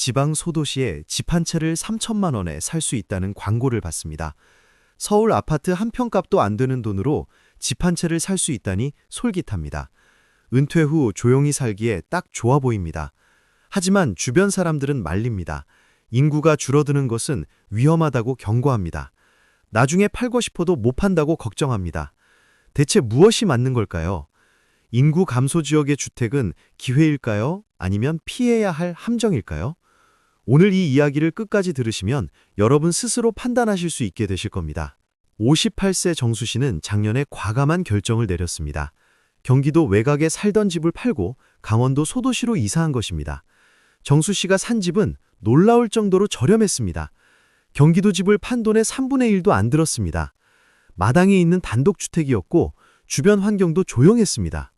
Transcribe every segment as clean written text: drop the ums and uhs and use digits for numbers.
지방 소도시에 집 한 채를 3천만 원에 살 수 있다는 광고를 봤습니다. 서울 아파트 한 평값도 안 되는 돈으로 집 한 채를 살 수 있다니 솔깃합니다. 은퇴 후 조용히 살기에 딱 좋아 보입니다. 하지만 주변 사람들은 말립니다. 인구가 줄어드는 것은 위험하다고 경고합니다. 나중에 팔고 싶어도 못 판다고 걱정합니다. 대체 무엇이 맞는 걸까요? 인구 감소 지역의 주택은 기회일까요? 아니면 피해야 할 함정일까요? 오늘 이 이야기를 끝까지 들으시면 여러분 스스로 판단하실 수 있게 되실 겁니다. 58세 정수 씨는 작년에 과감한 결정을 내렸습니다. 경기도 외곽에 살던 집을 팔고 강원도 소도시로 이사한 것입니다. 정수 씨가 산 집은 놀라울 정도로 저렴했습니다. 경기도 집을 판 돈의 3분의 1도 안 들었습니다. 마당에 있는 단독주택이었고 주변 환경도 조용했습니다.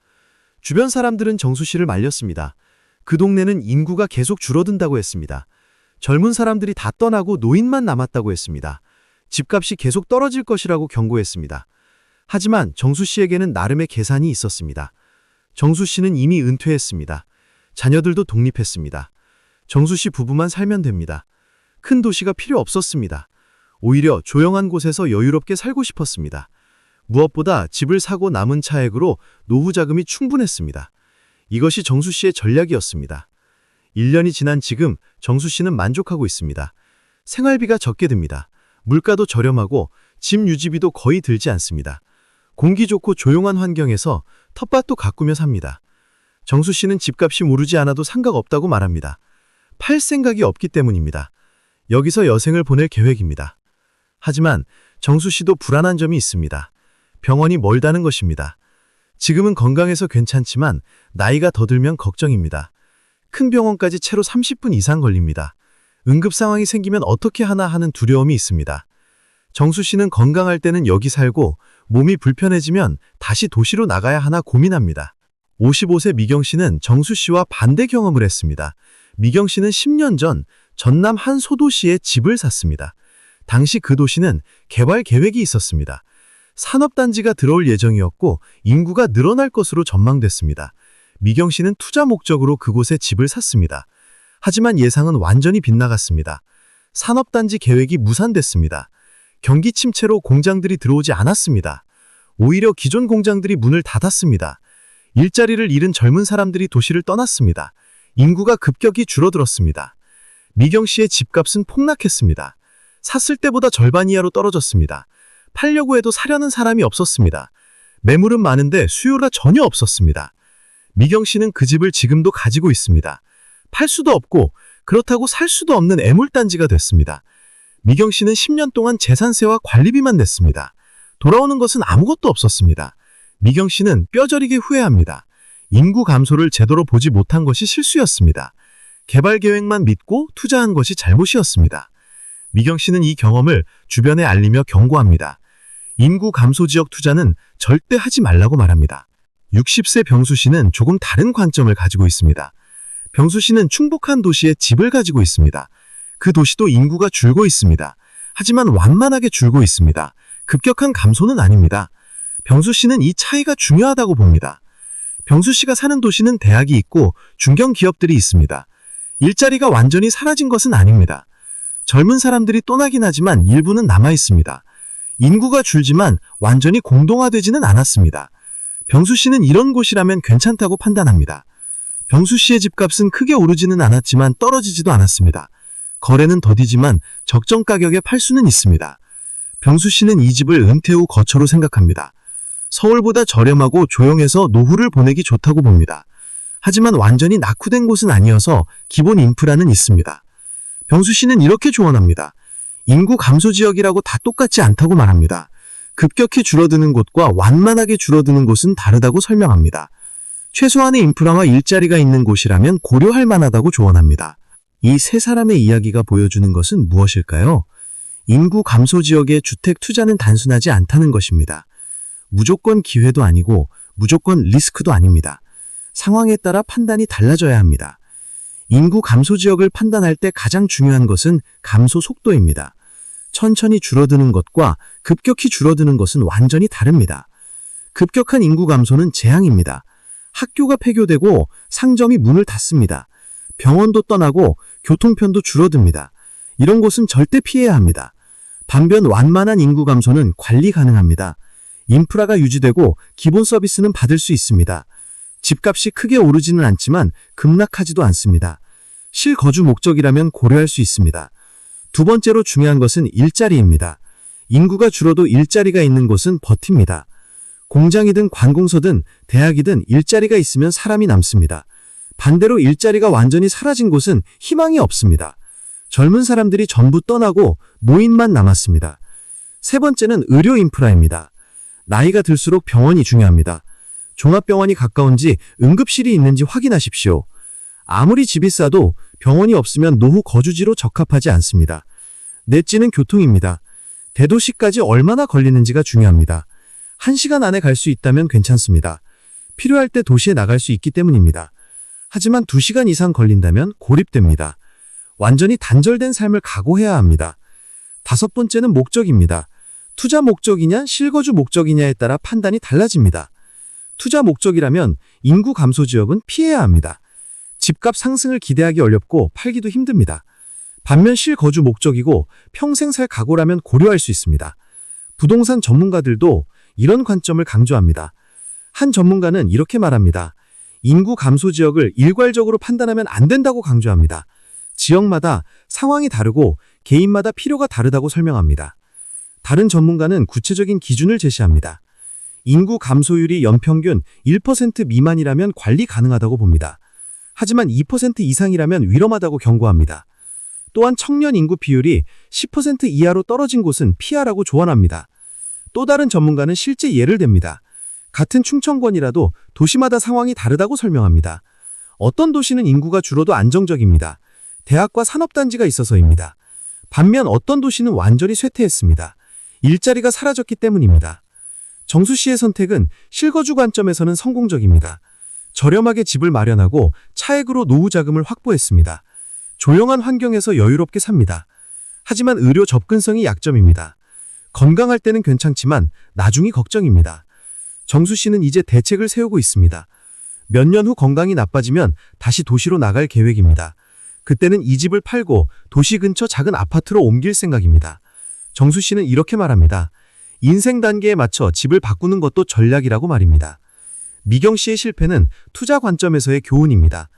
주변 사람들은 정수 씨를 말렸습니다. 그 동네는 인구가 계속 줄어든다고 했습니다. 젊은 사람들이 다 떠나고 노인만 남았다고 했습니다. 집값이 계속 떨어질 것이라고 경고했습니다. 하지만 정수 씨에게는 나름의 계산이 있었습니다. 정수 씨는 이미 은퇴했습니다. 자녀들도 독립했습니다. 정수 씨 부부만 살면 됩니다. 큰 도시가 필요 없었습니다. 오히려 조용한 곳에서 여유롭게 살고 싶었습니다. 무엇보다 집을 사고 남은 차액으로 노후 자금이 충분했습니다. 이것이 정수 씨의 전략이었습니다. 1년이 지난 지금 정수 씨는 만족하고 있습니다. 생활비가 적게 듭니다. 물가도 저렴하고 집 유지비도 거의 들지 않습니다. 공기 좋고 조용한 환경에서 텃밭도 가꾸며 삽니다. 정수 씨는 집값이 오르지 않아도 상관없다고 말합니다. 팔 생각이 없기 때문입니다. 여기서 여생을 보낼 계획입니다. 하지만 정수 씨도 불안한 점이 있습니다. 병원이 멀다는 것입니다. 지금은 건강해서 괜찮지만 나이가 더 들면 걱정입니다. 큰 병원까지 채로 30분 이상 걸립니다. 응급 상황이 생기면 어떻게 하나 하는 두려움이 있습니다. 정수 씨는 건강할 때는 여기 살고 몸이 불편해지면 다시 도시로 나가야 하나 고민합니다. 55세 미경 씨는 정수 씨와 반대 경험을 했습니다. 미경 씨는 10년 전 전남 한 소도시에 집을 샀습니다. 당시 그 도시는 개발 계획이 있었습니다. 산업단지가 들어올 예정이었고 인구가 늘어날 것으로 전망됐습니다. 미경 씨는 투자 목적으로 그곳에 집을 샀습니다. 하지만 예상은 완전히 빗나갔습니다. 산업단지 계획이 무산됐습니다. 경기 침체로 공장들이 들어오지 않았습니다. 오히려 기존 공장들이 문을 닫았습니다. 일자리를 잃은 젊은 사람들이 도시를 떠났습니다. 인구가 급격히 줄어들었습니다. 미경 씨의 집값은 폭락했습니다. 샀을 때보다 절반 이하로 떨어졌습니다. 팔려고 해도 사려는 사람이 없었습니다. 매물은 많은데 수요가 전혀 없었습니다. 미경 씨는 그 집을 지금도 가지고 있습니다. 팔 수도 없고 그렇다고 살 수도 없는 애물단지가 됐습니다. 미경 씨는 10년 동안 재산세와 관리비만 냈습니다. 돌아오는 것은 아무것도 없었습니다. 미경 씨는 뼈저리게 후회합니다. 인구 감소를 제대로 보지 못한 것이 실수였습니다. 개발 계획만 믿고 투자한 것이 잘못이었습니다. 미경 씨는 이 경험을 주변에 알리며 경고합니다. 인구 감소 지역 투자는 절대 하지 말라고 말합니다. 60세 병수 씨는 조금 다른 관점을 가지고 있습니다. 병수 씨는 충북한 도시에 집을 가지고 있습니다. 그 도시도 인구가 줄고 있습니다. 하지만 완만하게 줄고 있습니다. 급격한 감소는 아닙니다. 병수 씨는 이 차이가 중요하다고 봅니다. 병수 씨가 사는 도시는 대학이 있고 중견 기업들이 있습니다. 일자리가 완전히 사라진 것은 아닙니다. 젊은 사람들이 떠나긴 하지만 일부는 남아 있습니다. 인구가 줄지만 완전히 공동화되지는 않았습니다. 병수 씨는 이런 곳이라면 괜찮다고 판단합니다. 병수 씨의 집값은 크게 오르지는 않았지만 떨어지지도 않았습니다. 거래는 더디지만 적정 가격에 팔 수는 있습니다. 병수 씨는 이 집을 은퇴 후 거처로 생각합니다. 서울보다 저렴하고 조용해서 노후를 보내기 좋다고 봅니다. 하지만 완전히 낙후된 곳은 아니어서 기본 인프라는 있습니다. 병수 씨는 이렇게 조언합니다. 인구 감소 지역이라고 다 똑같지 않다고 말합니다. 급격히 줄어드는 곳과 완만하게 줄어드는 곳은 다르다고 설명합니다. 최소한의 인프라와 일자리가 있는 곳이라면 고려할 만하다고 조언합니다. 이 세 사람의 이야기가 보여주는 것은 무엇일까요? 인구 감소 지역의 주택 투자는 단순하지 않다는 것입니다. 무조건 기회도 아니고 무조건 리스크도 아닙니다. 상황에 따라 판단이 달라져야 합니다. 인구 감소 지역을 판단할 때 가장 중요한 것은 감소 속도입니다. 천천히 줄어드는 것과 급격히 줄어드는 것은 완전히 다릅니다. 급격한 인구 감소는 재앙입니다. 학교가 폐교되고 상점이 문을 닫습니다. 병원도 떠나고 교통편도 줄어듭니다. 이런 곳은 절대 피해야 합니다. 반면 완만한 인구 감소는 관리 가능합니다. 인프라가 유지되고 기본 서비스는 받을 수 있습니다. 집값이 크게 오르지는 않지만 급락하지도 않습니다. 실거주 목적이라면 고려할 수 있습니다. 두 번째로 중요한 것은 일자리입니다. 인구가 줄어도 일자리가 있는 곳은 버팁니다. 공장이든 관공서든 대학이든 일자리가 있으면 사람이 남습니다. 반대로 일자리가 완전히 사라진 곳은 희망이 없습니다. 젊은 사람들이 전부 떠나고 노인만 남았습니다. 세 번째는 의료 인프라입니다. 나이가 들수록 병원이 중요합니다. 종합병원이 가까운지 응급실이 있는지 확인하십시오. 아무리 집이 싸도 병원이 없으면 노후 거주지로 적합하지 않습니다. 넷째는 교통입니다. 대도시까지 얼마나 걸리는지가 중요합니다. 1시간 안에 갈 수 있다면 괜찮습니다. 필요할 때 도시에 나갈 수 있기 때문입니다. 하지만 2시간 이상 걸린다면 고립됩니다. 완전히 단절된 삶을 각오해야 합니다. 다섯 번째는 목적입니다. 투자 목적이냐 실거주 목적이냐에 따라 판단이 달라집니다. 투자 목적이라면 인구 감소 지역은 피해야 합니다. 집값 상승을 기대하기 어렵고 팔기도 힘듭니다. 반면 실거주 목적이고 평생 살 각오라면 고려할 수 있습니다. 부동산 전문가들도 이런 관점을 강조합니다. 한 전문가는 이렇게 말합니다. 인구 감소 지역을 일괄적으로 판단하면 안 된다고 강조합니다. 지역마다 상황이 다르고 개인마다 필요가 다르다고 설명합니다. 다른 전문가는 구체적인 기준을 제시합니다. 인구 감소율이 연평균 1% 미만이라면 관리 가능하다고 봅니다. 하지만 2% 이상이라면 위험하다고 경고합니다. 또한 청년 인구 비율이 10% 이하로 떨어진 곳은 피하라고 조언합니다. 또 다른 전문가는 실제 예를 듭니다. 같은 충청권이라도 도시마다 상황이 다르다고 설명합니다. 어떤 도시는 인구가 줄어도 안정적입니다. 대학과 산업단지가 있어서입니다. 반면 어떤 도시는 완전히 쇠퇴했습니다. 일자리가 사라졌기 때문입니다. 정수 씨의 선택은 실거주 관점에서는 성공적입니다. 저렴하게 집을 마련하고 차액으로 노후 자금을 확보했습니다. 조용한 환경에서 여유롭게 삽니다. 하지만 의료 접근성이 약점입니다. 건강할 때는 괜찮지만 나중이 걱정입니다. 정수 씨는 이제 대책을 세우고 있습니다. 몇 년 후 건강이 나빠지면 다시 도시로 나갈 계획입니다. 그때는 이 집을 팔고 도시 근처 작은 아파트로 옮길 생각입니다. 정수 씨는 이렇게 말합니다. 인생 단계에 맞춰 집을 바꾸는 것도 전략이라고 말입니다. 미경 씨의 실패는 투자 관점에서의 교훈입니다.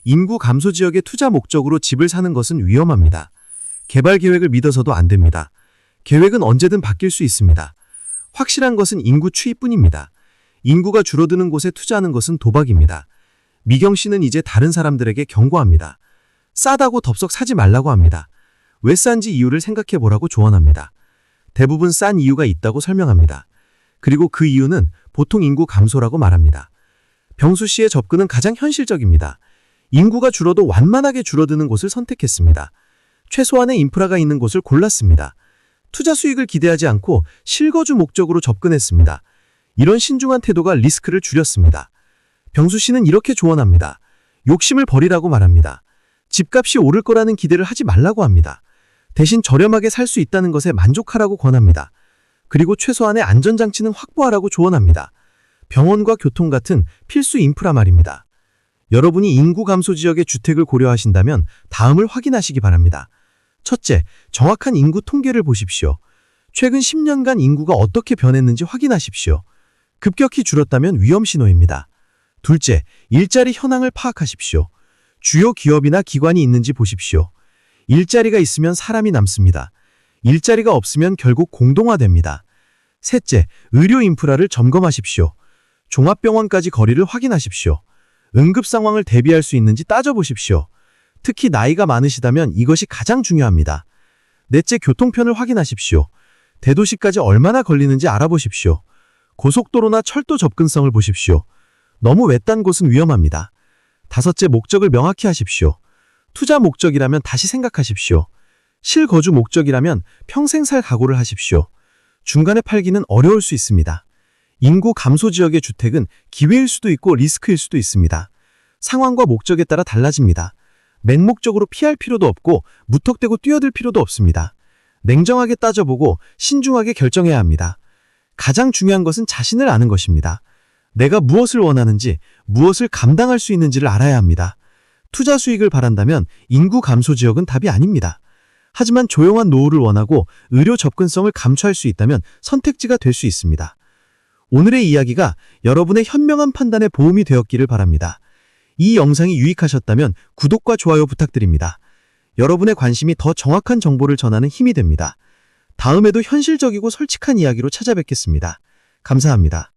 인구 감소 지역의 투자 목적으로 집을 사는 것은 위험합니다. 개발 계획을 믿어서도 안 됩니다. 계획은 언제든 바뀔 수 있습니다. 확실한 것은 인구 추이뿐입니다. 인구가 줄어드는 곳에 투자하는 것은 도박입니다. 미경 씨는 이제 다른 사람들에게 경고합니다. 싸다고 덥석 사지 말라고 합니다. 왜 싼지 이유를 생각해 보라고 조언합니다. 대부분 싼 이유가 있다고 설명합니다. 그리고 그 이유는 보통 인구 감소라고 말합니다. 병수 씨의 접근은 가장 현실적입니다. 인구가 줄어도 완만하게 줄어드는 곳을 선택했습니다. 최소한의 인프라가 있는 곳을 골랐습니다. 투자 수익을 기대하지 않고 실거주 목적으로 접근했습니다. 이런 신중한 태도가 리스크를 줄였습니다. 병수 씨는 이렇게 조언합니다. 욕심을 버리라고 말합니다. 집값이 오를 거라는 기대를 하지 말라고 합니다. 대신 저렴하게 살 수 있다는 것에 만족하라고 권합니다. 그리고 최소한의 안전장치는 확보하라고 조언합니다. 병원과 교통 같은 필수 인프라 말입니다. 여러분이 인구 감소 지역의 주택을 고려하신다면 다음을 확인하시기 바랍니다. 첫째, 정확한 인구 통계를 보십시오. 최근 10년간 인구가 어떻게 변했는지 확인하십시오. 급격히 줄었다면 위험 신호입니다. 둘째, 일자리 현황을 파악하십시오. 주요 기업이나 기관이 있는지 보십시오. 일자리가 있으면 사람이 남습니다. 일자리가 없으면 결국 공동화됩니다. 셋째, 의료 인프라를 점검하십시오. 종합병원까지 거리를 확인하십시오. 응급 상황을 대비할 수 있는지 따져보십시오. 특히 나이가 많으시다면 이것이 가장 중요합니다. 넷째, 교통편을 확인하십시오. 대도시까지 얼마나 걸리는지 알아보십시오. 고속도로나 철도 접근성을 보십시오. 너무 외딴 곳은 위험합니다. 다섯째, 목적을 명확히 하십시오. 투자 목적이라면 다시 생각하십시오. 실거주 목적이라면 평생 살 각오를 하십시오. 중간에 팔기는 어려울 수 있습니다. 인구 감소 지역의 주택은 기회일 수도 있고 리스크일 수도 있습니다. 상황과 목적에 따라 달라집니다. 맹목적으로 피할 필요도 없고 무턱대고 뛰어들 필요도 없습니다. 냉정하게 따져보고 신중하게 결정해야 합니다. 가장 중요한 것은 자신을 아는 것입니다. 내가 무엇을 원하는지, 무엇을 감당할 수 있는지를 알아야 합니다. 투자 수익을 바란다면 인구 감소 지역은 답이 아닙니다. 하지만 조용한 노후를 원하고 의료 접근성을 감추할 수 있다면 선택지가 될 수 있습니다. 오늘의 이야기가 여러분의 현명한 판단에 도움이 되었기를 바랍니다. 이 영상이 유익하셨다면 구독과 좋아요 부탁드립니다. 여러분의 관심이 더 정확한 정보를 전하는 힘이 됩니다. 다음에도 현실적이고 솔직한 이야기로 찾아뵙겠습니다. 감사합니다.